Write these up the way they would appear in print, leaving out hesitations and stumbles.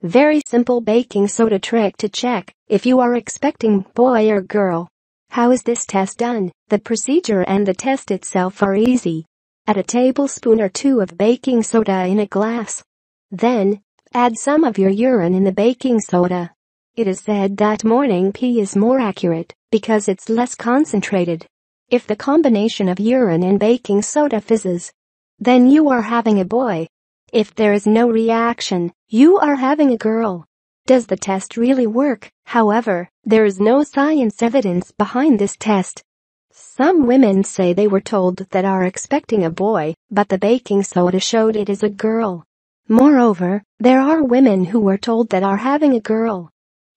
Very simple baking soda trick to check if you are expecting boy or girl. How is this test done? The procedure and the test itself are easy. Add a tablespoon or 2 of baking soda in a glass. Then, add some of your urine in the baking soda. It is said that morning pee is more accurate because it's less concentrated. If the combination of urine and baking soda fizzes, then you are having a boy. If there is no reaction, you are having a girl. Does the test really work? However, there is no science evidence behind this test. Some women say they were told that are expecting a boy, but the baking soda showed it is a girl. Moreover, there are women who were told that are having a girl.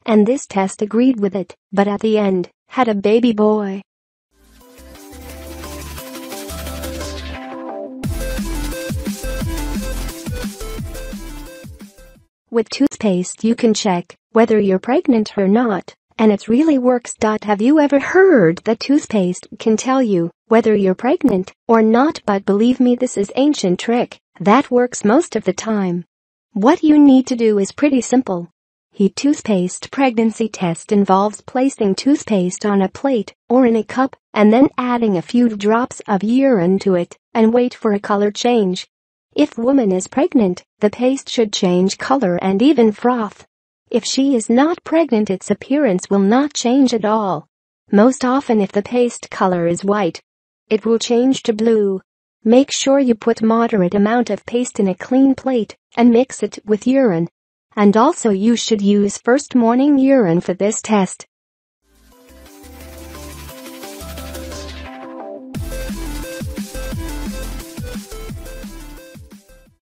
And this test agreed with it, but at the end, had a baby boy. With toothpaste you can check whether you're pregnant or not, and it really works. Have you ever heard that toothpaste can tell you whether you're pregnant or not? But believe me, this is ancient trick that works most of the time. What you need to do is pretty simple. The toothpaste pregnancy test involves placing toothpaste on a plate or in a cup and then adding a few drops of urine to it and wait for a color change. If woman is pregnant, the paste should change color and even froth. If she is not pregnant, its appearance will not change at all. Most often if the paste color is white, it will change to blue. Make sure you put moderate amount of paste in a clean plate and mix it with urine. And also you should use first morning urine for this test.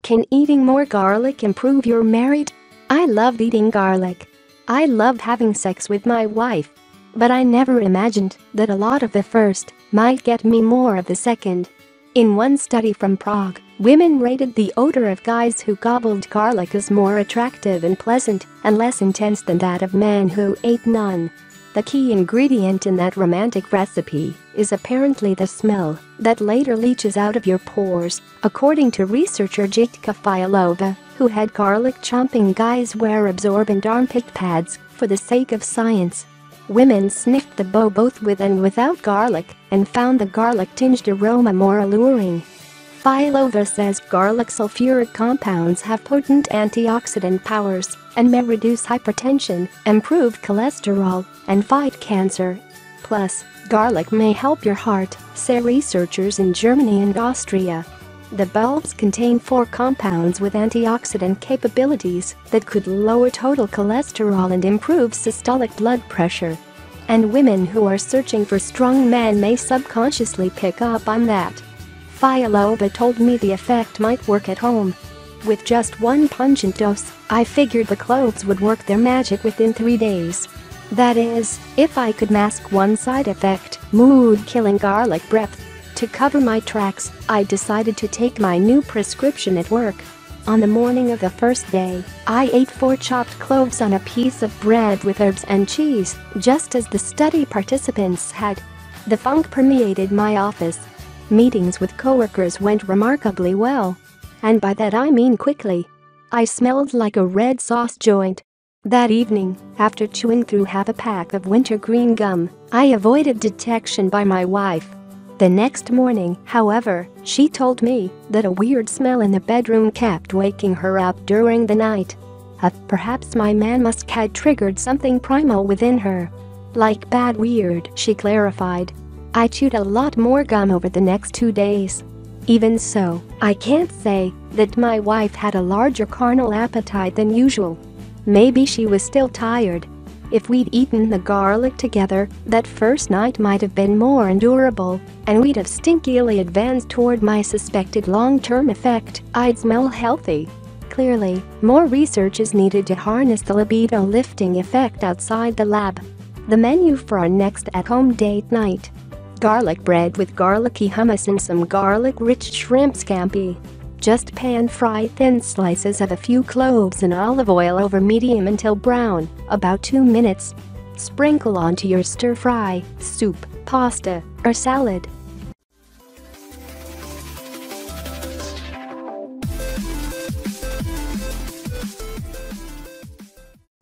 Can eating more garlic improve your marriage? I love eating garlic. I love having sex with my wife. But I never imagined that a lot of the first might get me more of the second. In one study from Prague, women rated the odor of guys who gobbled garlic as more attractive and pleasant and less intense than that of men who ate none. The key ingredient in that romantic recipe is apparently the smell that later leaches out of your pores, according to researcher Jitka Fyalova, who had garlic chomping guys wear absorbent armpit pads for the sake of science. Women sniffed the both with and without garlic and found the garlic-tinged aroma more alluring. Fyalova says garlic sulfuric compounds have potent antioxidant powers and may reduce hypertension, improve cholesterol, and fight cancer. Plus, garlic may help your heart, say researchers in Germany and Austria. The bulbs contain 4 compounds with antioxidant capabilities that could lower total cholesterol and improve systolic blood pressure. And women who are searching for strong men may subconsciously pick up on that. Fyalova told me the effect might work at home. With just 1 pungent dose, I figured the cloves would work their magic within 3 days. That is, if I could mask one side effect, mood-killing garlic breath. To cover my tracks, I decided to take my new prescription at work. On the morning of the first day, I ate 4 chopped cloves on a piece of bread with herbs and cheese, just as the study participants had. The funk permeated my office. Meetings with coworkers went remarkably well. And by that I mean quickly. I smelled like a red sauce joint. That evening, after chewing through half a pack of wintergreen gum, I avoided detection by my wife. The next morning, however, she told me that a weird smell in the bedroom kept waking her up during the night. Perhaps my man must have triggered something primal within her. Like bad weird, she clarified. I chewed a lot more gum over the next 2 days. Even so, I can't say that my wife had a larger carnal appetite than usual. Maybe she was still tired. If we'd eaten the garlic together, that first night might have been more endurable, and we'd have stinkily advanced toward my suspected long-term effect. I'd smell healthy. Clearly, more research is needed to harness the libido-lifting effect outside the lab. The menu for our next at-home date night: garlic bread with garlicky hummus and some garlic-rich shrimp scampi. Just pan-fry thin slices of a few cloves in olive oil over medium until brown, about 2 minutes. Sprinkle onto your stir-fry, soup, pasta, or salad.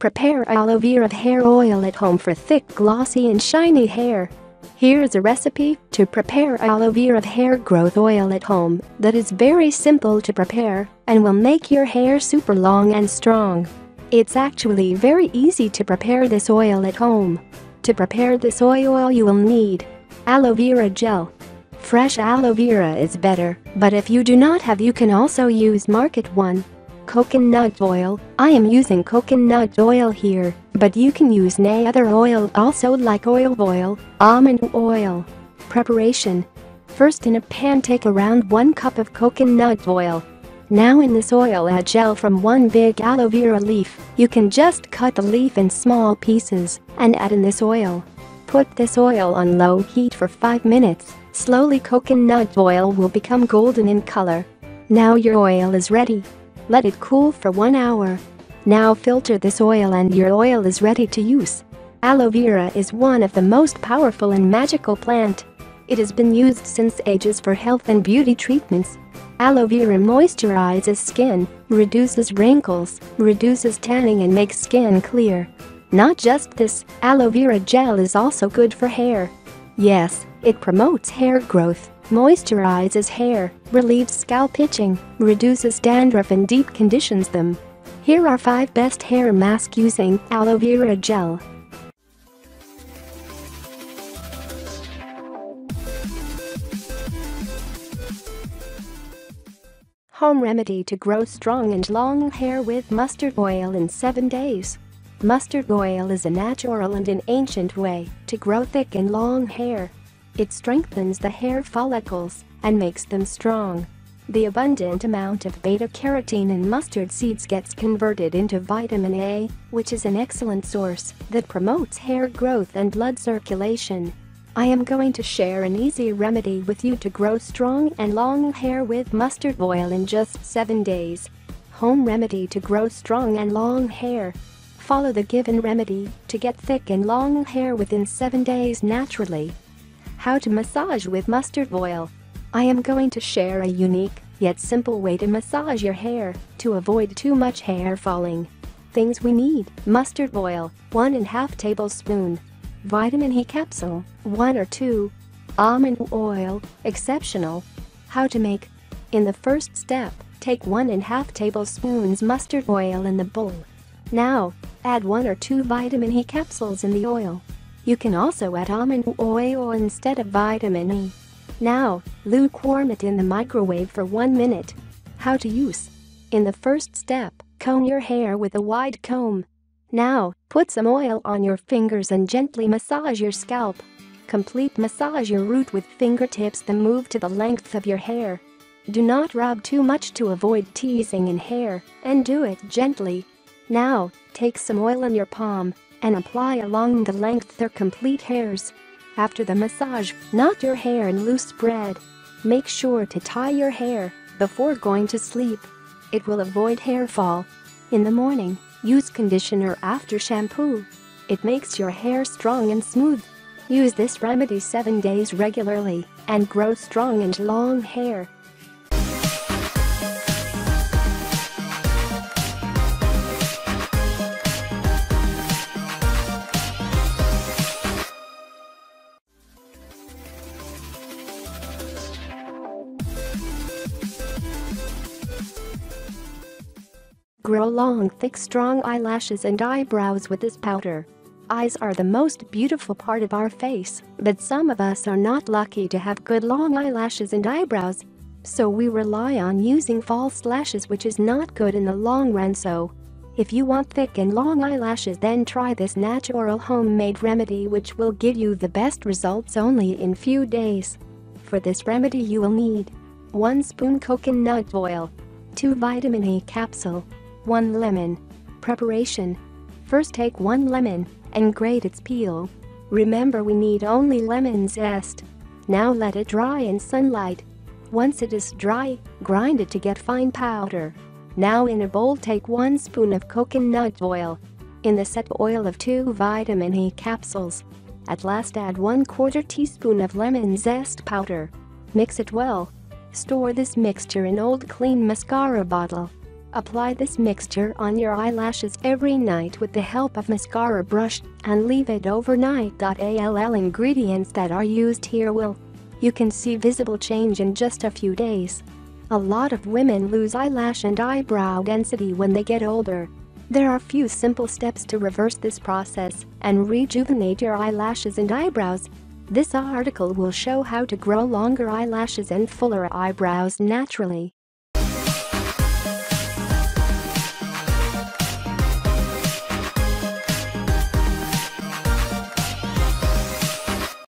Prepare aloe vera hair oil at home for thick, glossy and shiny hair. Here's a recipe to prepare aloe vera hair growth oil at home that is very simple to prepare and will make your hair super long and strong. It's actually very easy to prepare this oil at home. To prepare this oil you will need aloe vera gel. Fresh aloe vera is better, but if you do not have, you can also use market one. Coconut oil. I am using coconut oil here, but you can use any other oil also, like olive oil, almond oil. Preparation. First, in a pan take around 1 cup of coconut oil. Now in this oil add gel from 1 big aloe vera leaf. You can just cut the leaf in small pieces and add in this oil. Put this oil on low heat for 5 minutes. Slowly coconut oil will become golden in color. Now your oil is ready. Let it cool for 1 hour. Now filter this oil and your oil is ready to use. Aloe vera is one of the most powerful and magical plant. It has been used since ages for health and beauty treatments. Aloe vera moisturizes skin, reduces wrinkles, reduces tanning and makes skin clear. Not just this, aloe vera gel is also good for hair. Yes, it promotes hair growth, moisturizes hair, relieves scalp itching, reduces dandruff and deep conditions them. Here are 5 best hair masks using aloe vera gel. Home remedy to grow strong and long hair with mustard oil in 7 days. Mustard oil is a natural and an ancient way to grow thick and long hair. It strengthens the hair follicles and makes them strong. The abundant amount of beta-carotene in mustard seeds gets converted into vitamin A, which is an excellent source that promotes hair growth and blood circulation. I am going to share an easy remedy with you to grow strong and long hair with mustard oil in just 7 days. Home remedy to grow strong and long hair. Follow the given remedy to get thick and long hair within 7 days naturally. How to massage with mustard oil. I am going to share a unique yet simple way to massage your hair to avoid too much hair falling. Things we need: mustard oil, 1½ tablespoon. Vitamin E capsule, 1 or 2. Almond oil, exceptional. How to make. In the first step, take 1½ tablespoons mustard oil in the bowl. Now, add 1 or 2 vitamin E capsules in the oil. You can also add almond oil instead of vitamin E. Now, lukewarm it in the microwave for 1 minute. How to use. In the first step, comb your hair with a wide comb. Now, put some oil on your fingers and gently massage your scalp. Complete massage your root with fingertips, then move to the length of your hair. Do not rub too much to avoid teasing in hair, and do it gently. Now, take some oil in your palm and apply along the length their complete hairs. After the massage, knot your hair in loose spread. Make sure to tie your hair before going to sleep. It will avoid hair fall. In the morning, use conditioner after shampoo. It makes your hair strong and smooth. Use this remedy 7 days regularly and grow strong and long hair. Grow long, thick, strong eyelashes and eyebrows with this powder. Eyes are the most beautiful part of our face, but some of us are not lucky to have good long eyelashes and eyebrows. So we rely on using false lashes, which is not good in the long run. So, if you want thick and long eyelashes, then try this natural homemade remedy, which will give you the best results only in few days. For this remedy you will need 1 spoon coconut oil, 2 vitamin E capsule, 1 lemon. Preparation. First, take 1 lemon and grate its peel. Remember, we need only lemon zest. Now let it dry in sunlight. Once it is dry, grind it to get fine powder. Now in a bowl take 1 spoon of coconut oil. In the set oil of 2 vitamin E capsules. At last add 1/4 teaspoon of lemon zest powder. Mix it well. Store this mixture in old clean mascara bottle. Apply this mixture on your eyelashes every night with the help of mascara brush and leave it overnight. All ingredients that are used here you can see visible change in just a few days. A lot of women lose eyelash and eyebrow density when they get older. There are few simple steps to reverse this process and rejuvenate your eyelashes and eyebrows. This article will show how to grow longer eyelashes and fuller eyebrows naturally.